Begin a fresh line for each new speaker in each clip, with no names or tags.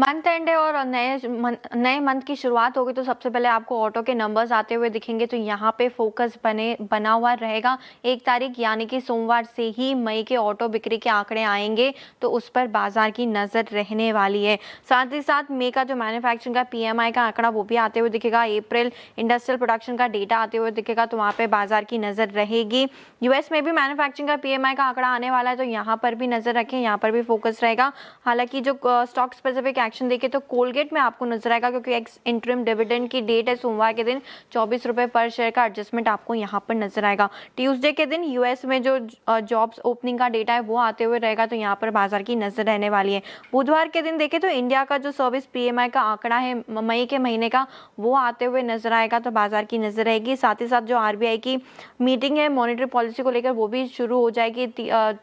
Month and है और नए मंथ की शुरुआत होगी, तो सबसे पहले आपको ऑटो के नंबर्स आते हुए दिखेंगे। तो यहाँ पे फोकस बना हुआ रहेगा 1 तारीख यानी कि सोमवार से ही मई के ऑटो बिक्री के आंकड़े आएंगे, तो उस पर बाजार की नजर रहने वाली है। साथ ही साथ मई का जो मैन्युफैक्चरिंग का PMI का आंकड़ा वो भी आते हुए दिखेगा। अप्रैल इंडस्ट्रियल प्रोडक्शन का डेटा आते हुए दिखेगा, तो वहाँ पे बाजार की नजर रहेगी। यूएस में भी मैन्युफैक्चरिंग का PMI का आंकड़ा आने वाला है, तो यहाँ पर भी नजर रखें, यहाँ पर भी फोकस रहेगा। हालांकि जो स्टॉक स्पेसिफिक एक्शन देखे तो कोलगेट में आपको नजर आएगा, क्योंकि एक्स इंटरिम डिविडेंड की डेट है सोमवार के दिन, 24 रुपए पर शेयर का एडजस्टमेंट आपको यहाँ पर नजर आएगा। ट्यूसडे के दिन यूएस में जो जॉब्स ओपनिंग का डेटा है वो आते हुए रहेगा, तो यहाँ पर बाजार की नजर रहने वाली है। बुधवार के दिन देखें तो इंडिया का जो सर्विस PMI का आंकड़ा है मई के महीने का, वो आते हुए नजर आएगा, तो बाजार की नजर रहेगी। साथ ही साथ जो RBI की मीटिंग है मॉनेटरी पॉलिसी को लेकर, वो भी शुरू हो जाएगी।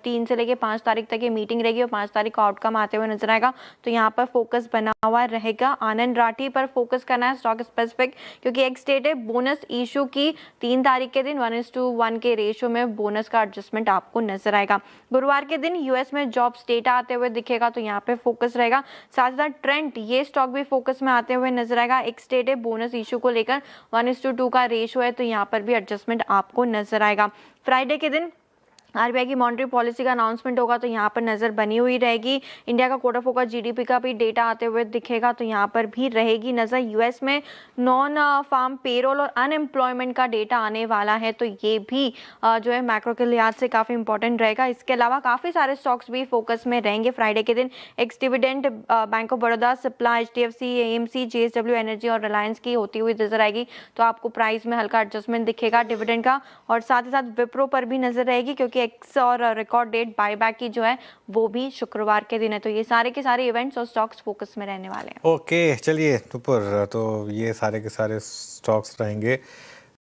3 से लेकर 5 तारीख तक ये मीटिंग रहेगी और 5 तारीख का आउटकम आते हुए नजर आएगा, तो यहाँ पर फोकस बना हुआ रहेगा। आनंद राठी पर फोकस करना है स्टॉक स्पेसिफिक, क्योंकि एक स्टेट है बोनस इशू की 3 तारीख के दिन 1:1 के रेशियो में बोनस का एडजस्टमेंट आपको नजर आएगा। गुरुवार के दिन यूएस में जॉब्स डेटा आते हुए दिखेगा, तो यहाँ पे फोकस रहेगा। साथ ही साथ ट्रेंड ये स्टॉक भी फोकस में आते हुए नजर आएगा। एक स्टेट है बोनस इशू को लेकर 1:2 का रेशियो है, तो यहाँ पर भी एडजस्टमेंट आपको नजर आएगा। फ्राइडे के दिन RBI की मॉनेटरी पॉलिसी का अनाउंसमेंट होगा, तो यहाँ पर नजर बनी हुई रहेगी। इंडिया का क्वार्टर फोर का GDP का भी डेटा आते हुए दिखेगा, तो यहाँ पर भी रहेगी नजर। यूएस में नॉन फार्म पेरोल और अनएम्प्लॉयमेंट का डेटा आने वाला है, तो ये भी जो है मैक्रो के लिहाज से काफी इंपॉर्टेंट रहेगा। इसके अलावा काफी सारे स्टॉक्स भी फोकस में रहेंगे फ्राइडे के दिन। X dividend bank of Baroda, Cipla, HDFC, AMC, JSW energy और रिलायंस की होती हुई नजर आएगी, तो आपको प्राइस में हल्का एडजस्टमेंट दिखेगा डिविडेंड का। और साथ ही साथ विप्रो पर भी नजर रहेगी, क्योंकि एक्स और रिकॉर्ड डेट बायबैक की जो है वो भी शुक्रवार के दिन है। तो ये सारे के सारे इवेंट्स और स्टॉक्स फोकस में रहने वाले हैं।
ओके, चलिए सुपर। तो ये सारे के सारे स्टॉक्स रहेंगे